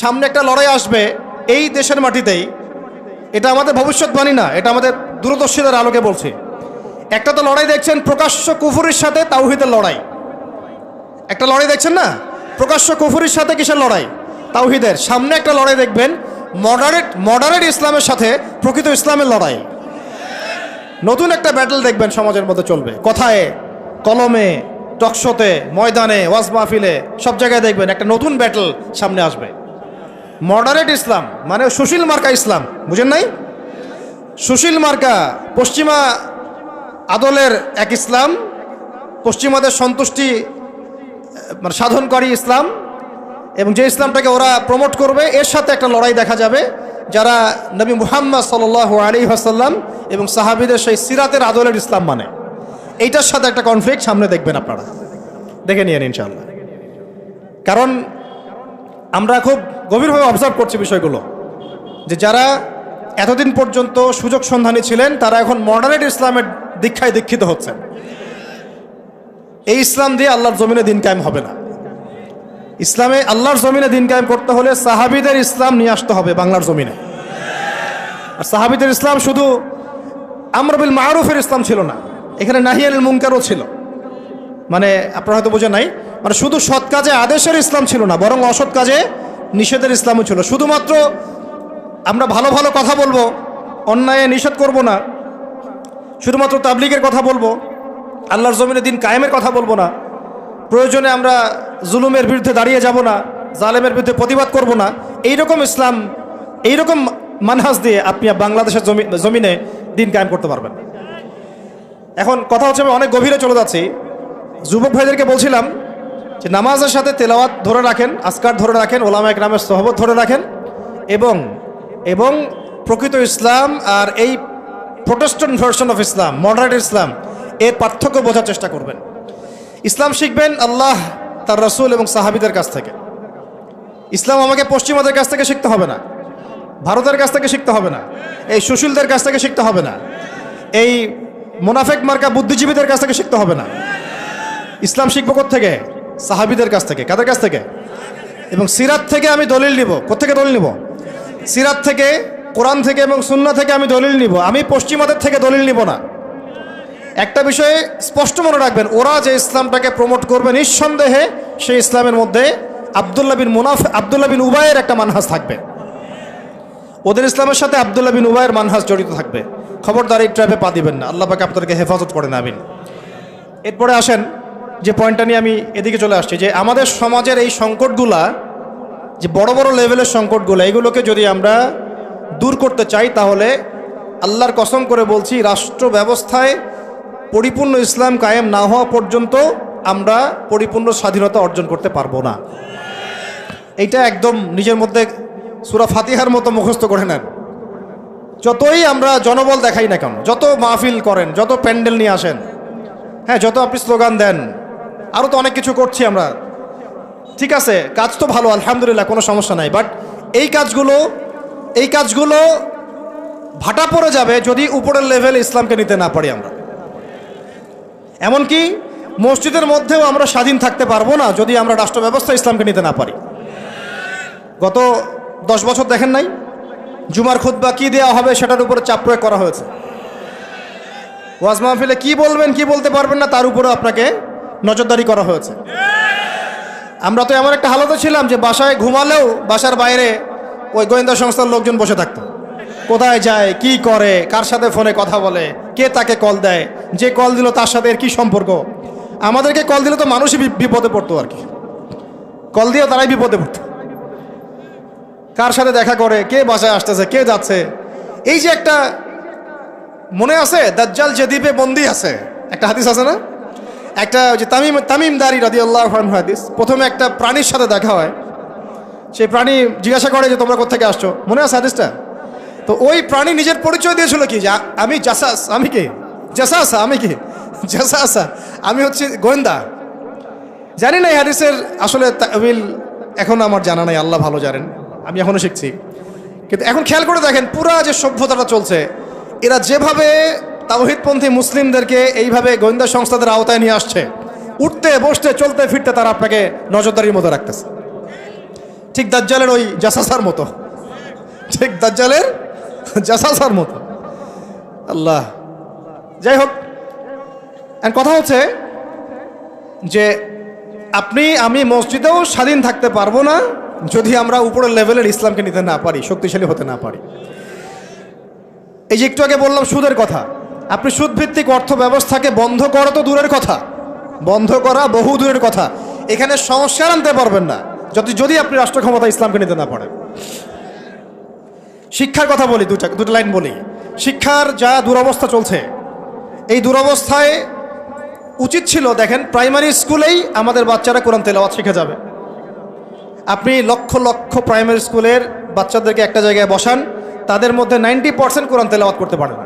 সামনে একটা লড়াই আসবে এই দেশের মাটিতেই। এটা আমাদের ভবিষ্যৎবাণী না, এটা আমাদের দূরদর্শীদের আলোকে বলছি। একটা তো লড়াই দেখছেন প্রকাশ্য কুফুরির সাথে তাওহীদের লড়াই। একটা লড়াই দেখছেন না, প্রকাশ্য কুফুরির সাথে কিসের লড়াই? তাওহীদের। সামনে একটা লড়াই দেখবেন মডারেট ইসলামের সাথে প্রকৃত ইসলামের লড়াই। নতুন একটা ব্যাটল দেখবেন সমাজের মধ্যে চলবে, কথায় কলমে, টকশোতে, ময়দানে, ওয়াজ মাহফিলে, সব জায়গায় দেখবেন একটা নতুন ব্যাটল সামনে আসবে। মডারেট ইসলাম মানে সুশীল মার্কা ইসলাম, বুঝেন নাই? সুশীল মার্কা পশ্চিমা আদলের এক ইসলাম, পশ্চিমাদের সন্তুষ্টি মানে সাধনকারী ইসলাম, এবং যে ইসলামটাকে ওরা প্রমোট করবে এর সাথে একটা লড়াই দেখা যাবে যারা নবী মুহাম্মদ সাল্লাল্লাহু আলাইহি ওয়াসাল্লাম এবং সাহাবীদের সেই সিরাতের আদলের ইসলাম মানে, এইটার সাথে একটা কনফ্লিক্ট সামনে দেখবেন আপনারা, দেখে নিয়েন ইনশাআল্লাহ। কারণ আমরা খুব গভীরভাবে অবজার্ভ করছি বিষয়গুলো, যে যারা এতদিন পর্যন্ত সুযোগ সন্ধানী ছিলেন তারা এখন মডারেট ইসলামের দীক্ষায় দীক্ষিত হচ্ছেন। এই ইসলাম দিয়ে আল্লাহর জমিনে দিন কায়েম হবে না। ইসলামে আল্লাহর জমিনে দিন কায়েম করতে হলে সাহাবীদের ইসলাম নিয়ে আসতে হবে বাংলার জমিনে। আর সাহাবীদের ইসলাম শুধু আমর বিল মারুফের ইসলাম ছিল না, এখানে নাহি আনিল মুনকারও ছিল। মানে আপনারা হয়তো বোঝেন নাই, মানে শুধু সৎ কাজে আদেশের ইসলাম ছিল না, বরং অসৎ কাজে নিষেধের ইসলামও ছিল। শুধুমাত্র আমরা ভালো ভালো কথা বলবো, অন্যায় নিষেধ করব না, শুধুমাত্র তাবলীগের কথা বলবো, আল্লাহর জমিনে দিন কায়েমের কথা বলবো না, প্রয়োজনে আমরা জুলুমের বিরুদ্ধে দাঁড়িয়ে যাব না, জালেমের বিরুদ্ধে প্রতিবাদ করব না, এইরকম ইসলাম, এইরকম মানহাজ দিয়ে আপনি বাংলাদেশের জমিনে দিন কায়েম করতে পারবেন। এখন কথা হচ্ছে, আমি অনেক গভীরে চলে যাচ্ছি। যুবক ভাইদেরকে বলছিলাম যে নামাজের সাথে তেলাওয়াত ধরে রাখেন, আজকার ধরে রাখেন, ওলামা একরামের সোহবত ধরে রাখেন, এবং প্রকৃত ইসলাম আর এই Protestant version of Islam, moderate Islam, এর পার্থক্য বোঝার চেষ্টা করবেন। ইসলাম শিখবেন আল্লাহ, তার রাসূল এবং সাহাবীদের কাছ থেকে। ইসলাম আমাকে পশ্চিমাদের কাছ থেকে শিখতে হবে না, ভারতের কাছ থেকে শিখতে হবে না, এই সুশীলদের কাছ থেকে শিখতে হবে না, এই মুনাফেক মার্কা বুদ্ধিজীবীদের কাছ থেকে শিখতে হবে না। ইসলাম শিখবো কোত্থেকে? সাহাবীদের কাছ থেকে। কাদের কাছ থেকে? এবং সিরাত থেকে আমি দলিল নিব। কোত্থেকে দলিল নিব? সিরাত থেকে, কোরআন থেকে এবং সুন্নাহ থেকে আমি দলিল নিব। আমি পশ্চিমাদের থেকে দলিল নিব না। একটা বিষয়ে স্পষ্ট মনে রাখবেন, ওরা যে ইসলামটাকে প্রমোট করবে নিঃসন্দেহে সেই ইসলামের মধ্যে আব্দুল্লাহ বিন উবাইয়ের একটা মানহাজ থাকবে। ওদের ইসলামের সাথে আব্দুল্লাহ বিন উবাইয়ের মানহাজ জড়িত থাকবে। খবরদার এই ট্র্যাপে পা দিবেন না, আল্লাহ পাক আপনাদেরকে হেফাজত করেন, আমিন। এরপরে আসেন যে পয়েন্টটা নিয়ে আমি এদিকে চলে আসছি, যে আমাদের সমাজের এই সংকটগুলা, যে বড় বড় লেভেলের সংকটগুলো, এগুলোকে যদি আমরা দূর করতে চাই তাহলে আল্লাহর কসম করে বলছি, রাষ্ট্র ব্যবস্থায় পরিপূর্ণ ইসলাম কায়েম না হওয়া পর্যন্ত আমরা পরিপূর্ণ স্বাধীনতা অর্জন করতে পারবো না। এইটা একদম নিজের মধ্যে সূরা ফাতিহার মতো মুখস্থ করে নেন। যতই আমরা জনবল দেখাই না কেন, যত মাহফিল করেন, যত প্যান্ডেল নিয়ে আসেন, হ্যাঁ, যত আপনি স্লোগান দেন, আরও তো অনেক কিছু করছি আমরা, ঠিক আছে, কাজ তো ভালো, আলহামদুলিল্লাহ, কোনো সমস্যা নাই। বাট এই কাজগুলো ভাটা পড়ে যাবে যদি উপরের লেভেলে ইসলামকে নিতে না পারি আমরা। এমনকি মসজিদের মধ্যেও আমরা স্বাধীন থাকতে পারবো না যদি আমরা রাষ্ট্র ব্যবস্থা ইসলামকে নিতে না পারি। গত 10 বছর দেখেন নাই, জুমার খুতবা কি দেওয়া হবে সেটার উপরে চাপ প্রয়োগ করা হয়েছে। ওয়াজ মাহফিলে কি বলবেন কি বলতে পারবেন না তার উপরে আপনাকে নজরদারি করা হয়েছে। আমরা তো এমন একটা হালতে ছিলাম যে বাসায় ঘুমালেও বাসার বাইরে ওই গোয়েন্দা সংস্থার লোকজন বসে থাকতো, কোথায় যায়, কি করে, কার সাথে ফোনে কথা বলে, কে তাকে কল দেয়, যে কল দিল তার সাথে এর কি সম্পর্ক। আমাদেরকে কল দিলে তো মানুষই বিপদে পড়তো, আর কি, কল দিয়ে তারাই বিপদে পড়তো, কার সাথে দেখা করে, কে বাসায় আসতেছে, কে যাচ্ছে। এই যে একটা, মনে আছে দাজ্জাল যে দ্বীপে বন্দী আছে, একটা হাদিস আছে না, একটা যে তামিম দারি রাদিয়াল্লাহু আনহু হাদিস, প্রথমে একটা প্রাণীর সাথে দেখা হয়, সেই প্রাণী জিজ্ঞাসা করে যে তোমরা কোথা থেকে আসছো, মনে আছে হাদিসটা? তো ওই প্রাণী নিজের পরিচয় দিয়েছিল কি, যে আমি জাসাস, আমি কি জাসাসা, আমি কি জাসাসা, আমি হচ্ছে গোয়েন্দা। জানি না এই হাদিসের আসলে তাবিল এখন আমার জানা নাই, আল্লাহ ভালো জানেন, আমি এখনো শিখছি। কিন্তু এখন খেয়াল করে দেখেন, পুরা যে সভ্যতাটা চলছে, এরা যেভাবে তাওহীদপন্থী মুসলিমদেরকে এইভাবে গোয়েন্দা সংস্থাদের আওতায় নিয়ে আসছে, উঠতে বসতে চলতে ফিরতে তারা আপনাকে নজরদারির মধ্যে রাখতেছে। ঠিক দাজ্জালের ওই জাসাসার মতো, ঠিক দাজ্জালের জাসাসার মতো। আল্লাহ, যাই হোক, কথা হচ্ছে যে আপনি আমি মসজিদেও স্বাধীন থাকতে পারবো না যদি আমরা উপরের লেভেলের ইসলামকে নিতে না পারি, শক্তিশালী হতে না পারি। এই যে একটু আগে বললাম সুদের কথা, আপনি সুদভিত্তিক অর্থ ব্যবস্থাকে বন্ধ করা তো দূরের কথা, বন্ধ করা বহু দূরের কথা, এখানে সংস্কার আনতে পারবেন না যদি আপনি রাষ্ট্র ক্ষমতা ইসলামকে নিতে না পারেন। শিক্ষার কথা বলি, দুটো লাইন বলি। শিক্ষার যা দুরবস্থা চলছে, এই দুরবস্থায় উচিত ছিল, দেখেন প্রাইমারি স্কুলেই আমাদের বাচ্চারা কোরআন তেলাওয়াত শিখে যাবে। আপনি লক্ষ লক্ষ প্রাইমারি স্কুলের বাচ্চাদেরকে একটা জায়গায় বসান, তাদের মধ্যে 90% কোরআন তেলাওয়াত করতে পারে না।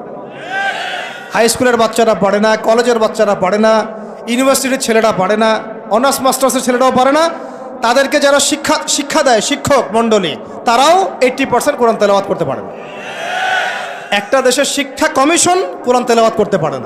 হাই স্কুলের বাচ্চারা পারে না, কলেজের বাচ্চারা পারে না, ইউনিভার্সিটির ছেলেরা পারে না, অনার্স মাস্টার্সের ছেলেরাও পারে না। তাদেরকে যারা শিক্ষা দেয় শিক্ষক মণ্ডলী, তারাও 80% কোরআন তেলাওয়াত করতে পারে না। একটা দেশের শিক্ষা কমিশন কোরআন তেলাওয়াত করতে পারে না।